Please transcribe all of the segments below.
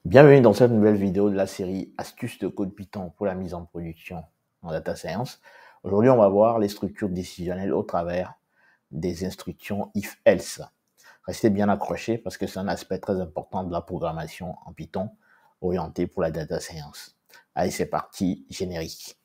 Bienvenue dans cette nouvelle vidéo de la série Astuces de code Python pour la mise en production en data science. Aujourd'hui, on va voir les structures décisionnelles au travers des instructions if-else. Restez bien accrochés parce que c'est un aspect très important de la programmation en Python orienté pour la data science. Allez, c'est parti, générique.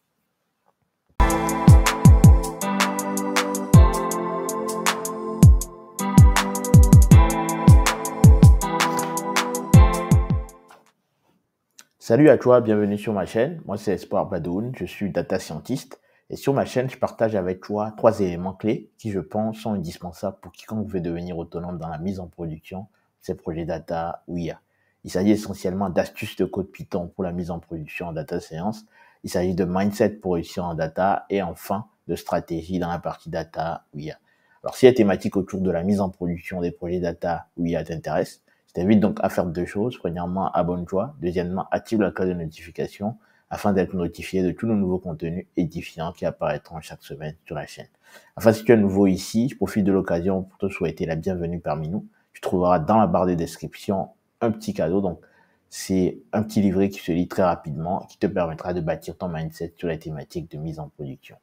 Salut à toi, bienvenue sur ma chaîne. Moi, c'est Espoir Badoun, je suis data scientist. Et sur ma chaîne, je partage avec toi 3 éléments clés qui, je pense, sont indispensables pour quiconque veut devenir autonome dans la mise en production de ses projets data ou IA. Il s'agit essentiellement d'astuces de code Python pour la mise en production en data science. Il s'agit de mindset pour réussir en data et enfin de stratégie dans la partie data ou IA. Alors, si les thématiques autour de la mise en production des projets data ou IA t'intéressent, je t'invite donc à faire 2 choses. Premièrement, abonne-toi. Deuxièmement, active la cloche de notification afin d'être notifié de tous nos nouveaux contenus édifiants qui apparaîtront chaque semaine sur la chaîne. Enfin, si tu es nouveau ici, je profite de l'occasion pour te souhaiter la bienvenue parmi nous. Tu trouveras dans la barre de description un petit cadeau. Donc, c'est un petit livret qui se lit très rapidement, qui te permettra de bâtir ton mindset sur les thématiques de mise en production.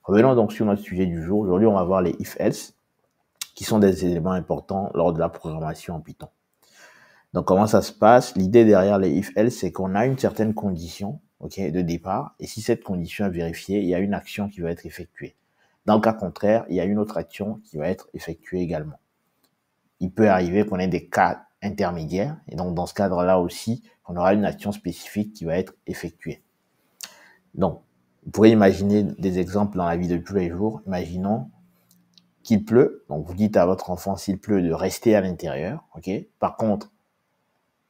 Revenons donc sur notre sujet du jour. Aujourd'hui, on va voir les if-else, qui sont des éléments importants lors de la programmation en Python. Donc, comment ça se passe? L'idée derrière les if-else, c'est qu'on a une certaine condition, de départ. Et si cette condition est vérifiée, il y a une action qui va être effectuée. Dans le cas contraire, il y a une autre action qui va être effectuée également. Il peut arriver qu'on ait des cas intermédiaires. Et donc, dans ce cadre-là aussi, on aura une action spécifique qui va être effectuée. Donc, vous pourrez imaginer des exemples dans la vie de tous les jours. Imaginons qu'il pleut. Donc, vous dites à votre enfant, s'il pleut, de rester à l'intérieur. Par contre,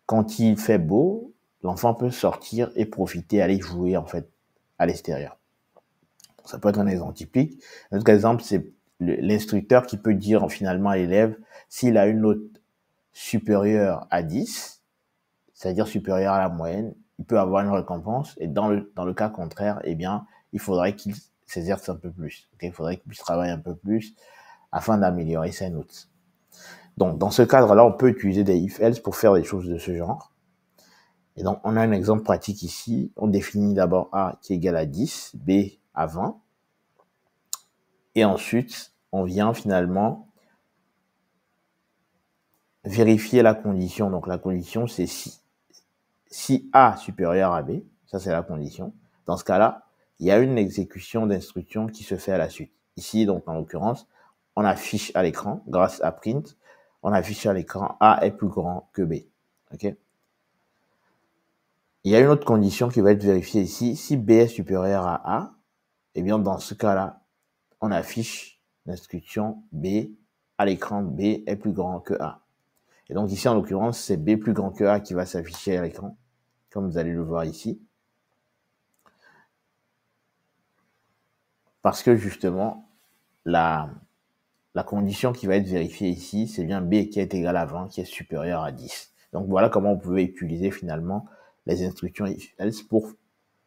quand il fait beau, l'enfant peut sortir et profiter, aller jouer en fait à l'extérieur. Ça peut être un exemple typique. Un autre exemple, c'est l'instructeur qui peut dire finalement à l'élève, s'il a une note supérieure à 10, c'est-à-dire supérieure à la moyenne, il peut avoir une récompense. Et dans le cas contraire, eh bien, il faudrait qu'il s'exerce un peu plus. Il faudrait qu'il puisse travailler un peu plus afin d'améliorer ses notes. Donc, dans ce cadre-là, on peut utiliser des if-else pour faire des choses de ce genre. Et donc, on a un exemple pratique ici. On définit d'abord A qui est égal à 10, B à 20. Et ensuite, on vient finalement vérifier la condition. Donc, la condition, c'est si A supérieur à B. Ça, c'est la condition. Dans ce cas-là, il y a une exécution d'instruction qui se fait à la suite. Ici, donc, en l'occurrence, on affiche à l'écran, grâce à print, on affiche à l'écran A est plus grand que B. Il y a une autre condition qui va être vérifiée ici. Si B est supérieur à A, eh bien, dans ce cas-là, on affiche l'instruction B à l'écran. B est plus grand que A. Et donc, ici, en l'occurrence, c'est B plus grand que A qui va s'afficher à l'écran, comme vous allez le voir ici. Parce que, justement, la condition qui va être vérifiée ici, c'est bien B qui est égal à 20, qui est supérieur à 10. Donc, voilà comment on pouvait utiliser, finalement, les instructions if-else pour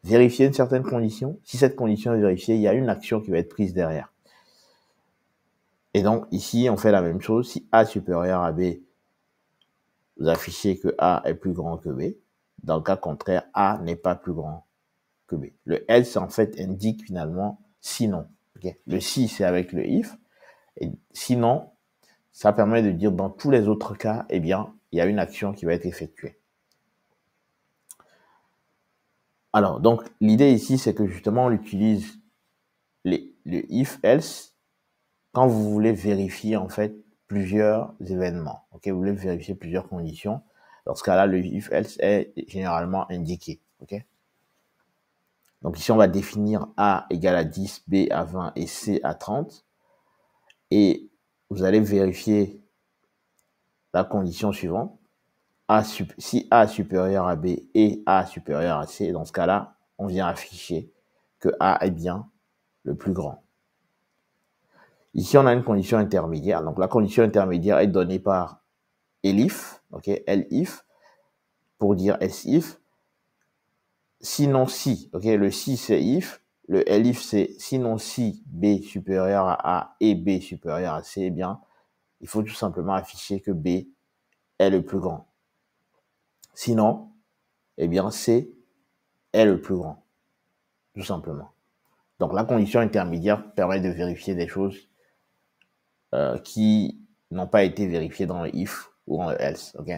vérifier une certaine condition. Si cette condition est vérifiée, il y a une action qui va être prise derrière. Et donc, ici, on fait la même chose. Si A supérieur à B, vous affichez que A est plus grand que B. Dans le cas contraire, A n'est pas plus grand que B. Le else, en fait, indique finalement sinon. Le si, c'est avec le if. Et sinon, ça permet de dire dans tous les autres cas, eh bien, il y a une action qui va être effectuée. Alors, donc, l'idée ici, c'est que justement, on utilise le if-else quand vous voulez vérifier, en fait, plusieurs événements. Vous voulez vérifier plusieurs conditions. Dans ce cas-là, le if-else est généralement indiqué. Donc, ici, on va définir A égale à 10, B à 20 et C à 30. Et vous allez vérifier la condition suivante. Si A supérieur à B et A supérieur à C, dans ce cas-là, on vient afficher que A est bien le plus grand. Ici, on a une condition intermédiaire. Donc, la condition intermédiaire est donnée par elif, elif, pour dire else if. Sinon si, le si c'est if, le elif c'est sinon si B supérieur à A et B supérieur à C, eh bien, il faut tout simplement afficher que B est le plus grand. Sinon, eh bien, C est le plus grand, tout simplement. Donc, la condition intermédiaire permet de vérifier des choses qui n'ont pas été vérifiées dans le if ou dans le else, ok?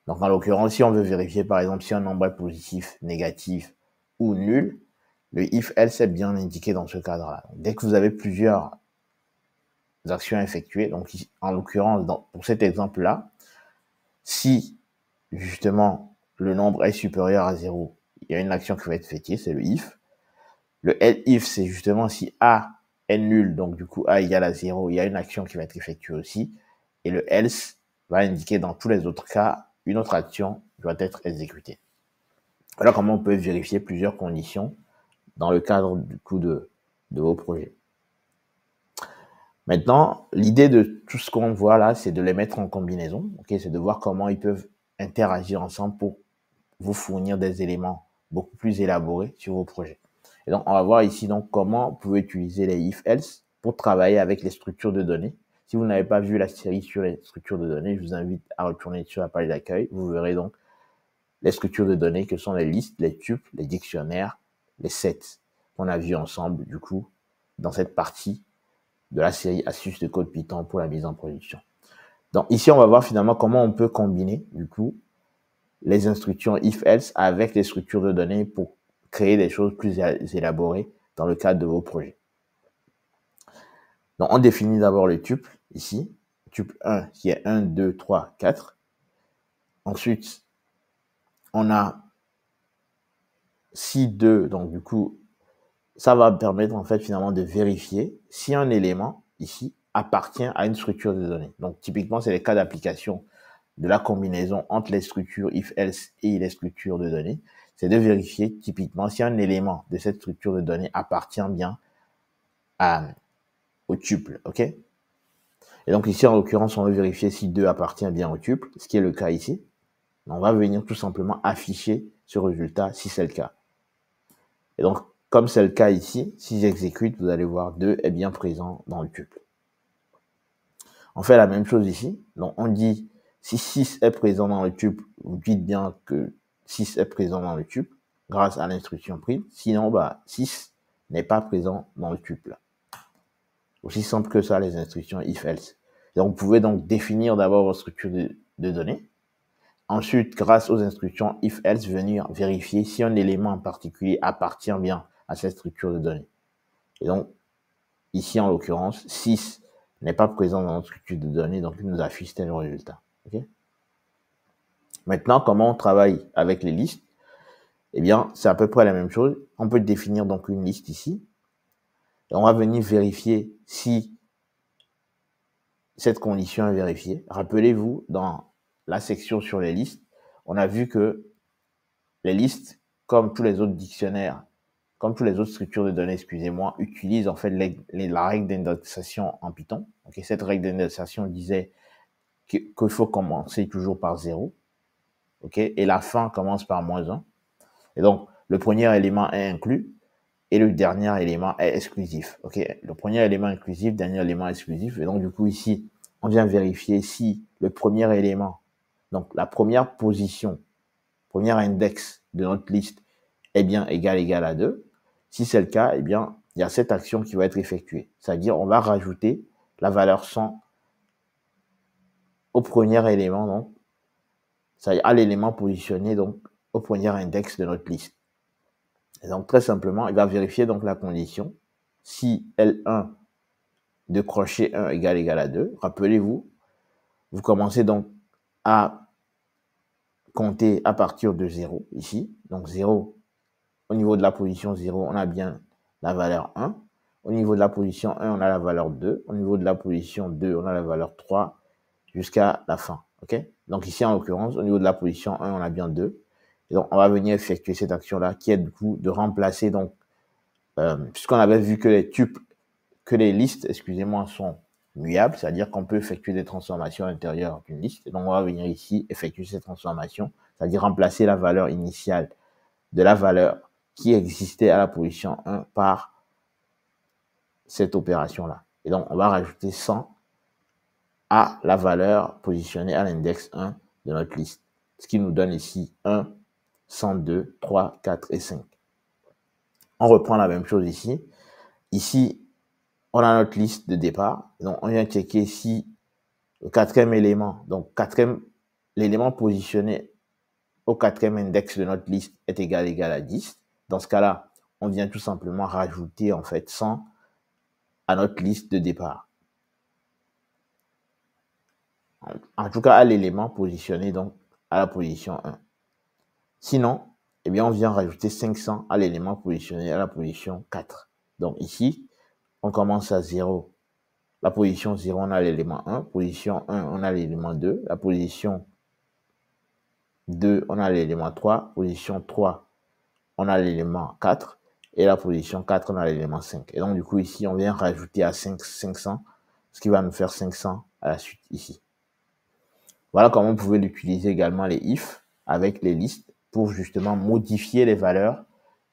Donc, en l'occurrence, si on veut vérifier, par exemple, si un nombre est positif, négatif ou nul, le if-else est bien indiqué dans ce cadre-là. Dès que vous avez plusieurs actions effectuées, donc en l'occurrence, pour cet exemple-là, si justement le nombre est supérieur à 0, il y a une action qui va être effectuée, c'est le if. Le if, c'est justement si A est nul, donc du coup A égale à 0, il y a une action qui va être effectuée aussi. Et le else va indiquer dans tous les autres cas, une autre action doit être exécutée. Voilà comment on peut vérifier plusieurs conditions dans le cadre du coup de vos projets. Maintenant, l'idée de tout ce qu'on voit là, c'est de les mettre en combinaison. Okay, c'est de voir comment ils peuvent interagir ensemble pour vous fournir des éléments beaucoup plus élaborés sur vos projets. Et donc, on va voir ici donc comment vous pouvez utiliser les if-else pour travailler avec les structures de données. Si vous n'avez pas vu la série sur les structures de données, je vous invite à retourner sur la page d'accueil. Vous verrez donc les structures de données que sont les listes, les tuples, les dictionnaires, les sets qu'on a vu ensemble du coup dans cette partie de la série astuces de code Python pour la mise en production. Donc ici, on va voir finalement comment on peut combiner du coup les instructions if-else avec les structures de données pour créer des choses plus élaborées dans le cadre de vos projets. Donc on définit d'abord le tuple ici, tuple 1 qui est 1, 2, 3, 4. Ensuite, on a si 2, donc du coup, ça va permettre en fait finalement de vérifier si un élément ici appartient à une structure de données. Donc typiquement, c'est les cas d'application de la combinaison entre les structures if-else et les structures de données. C'est de vérifier typiquement si un élément de cette structure de données appartient bien au tuple, ok? Et donc ici, en l'occurrence, on veut vérifier si 2 appartient bien au tuple, ce qui est le cas ici. On va venir tout simplement afficher ce résultat si c'est le cas. Et donc, comme c'est le cas ici, si j'exécute, vous allez voir 2 est bien présent dans le tuple. On fait la même chose ici. Donc, on dit si 6 est présent dans le tuple, vous dites bien que 6 est présent dans le tuple grâce à l'instruction prime. Sinon, 6 n'est pas présent dans le tuple. Aussi simple que ça, les instructions if-else. Donc, vous pouvez donc définir d'abord votre structure de données. Ensuite, grâce aux instructions if-else, venir vérifier si un élément en particulier appartient bien à cette structure de données. Et donc, ici, en l'occurrence, 6 n'est pas présent dans notre structure de données, donc il nous affiche tel résultat. Okay? Maintenant, comment on travaille avec les listes? Eh bien, c'est à peu près la même chose. On peut définir donc une liste ici. Et on va venir vérifier si cette condition est vérifiée. Rappelez-vous, dans la section sur les listes, on a vu que les listes, comme tous les autres dictionnaires, comme toutes les autres structures de données, excusez-moi, utilisent en fait la règle d'indexation en Python. Okay, cette règle d'indexation disait qu'il faut commencer toujours par 0. Okay, et la fin commence par -1. Et donc, le premier élément est inclus et le dernier élément est exclusif. Okay, le premier élément inclusif, dernier élément exclusif. Et donc, du coup, ici, on vient vérifier si le premier élément, donc la première position, premier index de notre liste est bien égal à 2. Si c'est le cas, eh bien, il y a cette action qui va être effectuée. C'est-à-dire, on va rajouter la valeur 100 au premier élément, donc, c'est-à-dire à l'élément positionné donc au premier index de notre liste. Et donc, très simplement, il va vérifier donc la condition. Si L1 de crochet 1 égal à 2, rappelez-vous, vous commencez donc à compter à partir de 0 ici. Donc 0, au niveau de la position 0, on a bien la valeur 1. Au niveau de la position 1, on a la valeur 2. Au niveau de la position 2, on a la valeur 3 jusqu'à la fin. Okay? Donc ici, en l'occurrence, au niveau de la position 1, on a bien 2. Et donc, on va venir effectuer cette action-là qui est du coup de remplacer, donc, puisqu'on avait vu que les listes, excusez-moi, sont muables, c'est-à-dire qu'on peut effectuer des transformations à l'intérieur d'une liste. Et donc, on va venir ici effectuer cette transformation, c'est-à-dire remplacer la valeur initiale de la valeur qui existait à la position 1 par cette opération-là. Et donc, on va rajouter 100 à la valeur positionnée à l'index 1 de notre liste. Ce qui nous donne ici 1 102, 3, 4 et 5. On reprend la même chose ici. Ici, on a notre liste de départ. Donc, on vient checker si le quatrième élément, donc l'élément positionné au quatrième index de notre liste est égal à 10. Dans ce cas-là, on vient tout simplement rajouter en fait 100 à notre liste de départ. En tout cas, à l'élément positionné donc à la position 1. Sinon, eh bien, on vient rajouter 500 à l'élément positionné à la position 4. Donc ici, on commence à 0. La position 0, on a l'élément 1. Position 1, on a l'élément 2. La position 2, on a l'élément 3. Position 3, on a l'élément 4. Et la position 4, on a l'élément 5. Et donc, du coup, ici, on vient rajouter à 500, ce qui va nous faire 500 à la suite ici. Voilà comment vous pouvez utiliser également les if avec les listes pour justement modifier les valeurs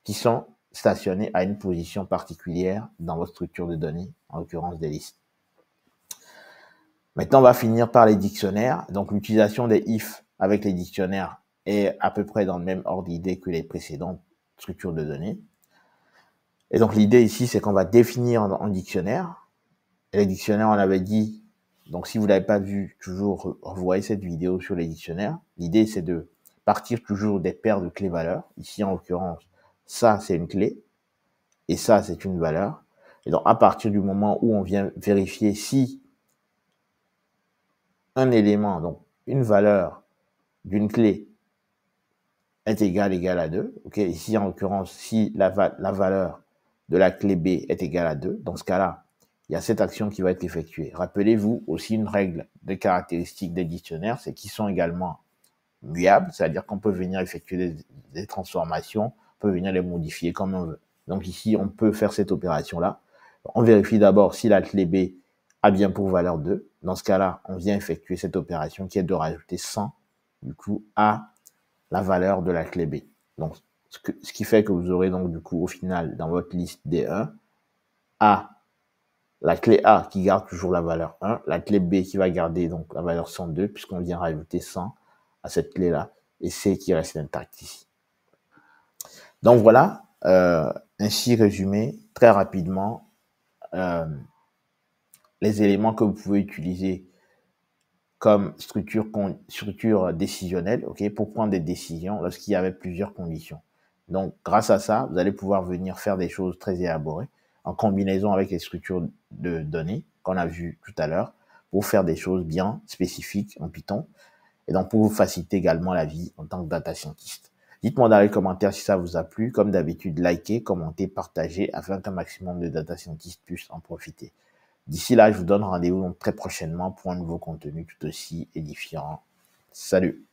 qui sont stationnées à une position particulière dans votre structure de données, en l'occurrence des listes. Maintenant, on va finir par les dictionnaires. Donc, l'utilisation des if avec les dictionnaires est à peu près dans le même ordre d'idée que les précédentes structures de données. Et donc, l'idée ici, c'est qu'on va définir en dictionnaire. Et les dictionnaires, on avait dit, donc si vous ne l'avez pas vu, toujours revoyez cette vidéo sur les dictionnaires. L'idée, c'est de partir toujours des paires de clés-valeurs. Ici, en l'occurrence, ça, c'est une clé. Et ça, c'est une valeur. Et donc, à partir du moment où on vient vérifier si un élément, donc une valeur d'une clé est égale à 2, ok, ici, en l'occurrence, si la valeur de la clé B est égale à 2, dans ce cas-là, il y a cette action qui va être effectuée. Rappelez-vous aussi une règle de caractéristiques des dictionnaires, c'est qu'ils sont également muables, c'est-à-dire qu'on peut venir effectuer des transformations, on peut venir les modifier comme on veut. Donc ici, on peut faire cette opération-là. On vérifie d'abord si la clé B a bien pour valeur 2. Dans ce cas-là, on vient effectuer cette opération qui est de rajouter 100, du coup, à la valeur de la clé B. Donc, ce qui fait que vous aurez donc, du coup, au final, dans votre liste D1, la clé A qui garde toujours la valeur 1, la clé B qui va garder donc la valeur 102 puisqu'on vient rajouter 100 à cette clé-là, et C qui reste intact ici. Donc voilà, ainsi résumé très rapidement les éléments que vous pouvez utiliser comme structure décisionnelle, ok, pour prendre des décisions lorsqu'il y avait plusieurs conditions. Donc, grâce à ça, vous allez pouvoir venir faire des choses très élaborées en combinaison avec les structures de données qu'on a vues tout à l'heure pour faire des choses bien spécifiques en Python et donc pour vous faciliter également la vie en tant que data scientist. Dites-moi dans les commentaires si ça vous a plu. Comme d'habitude, likez, commentez, partagez afin qu'un maximum de data scientists puissent en profiter. D'ici là, je vous donne rendez-vous très prochainement pour un nouveau contenu tout aussi édifiant. Salut!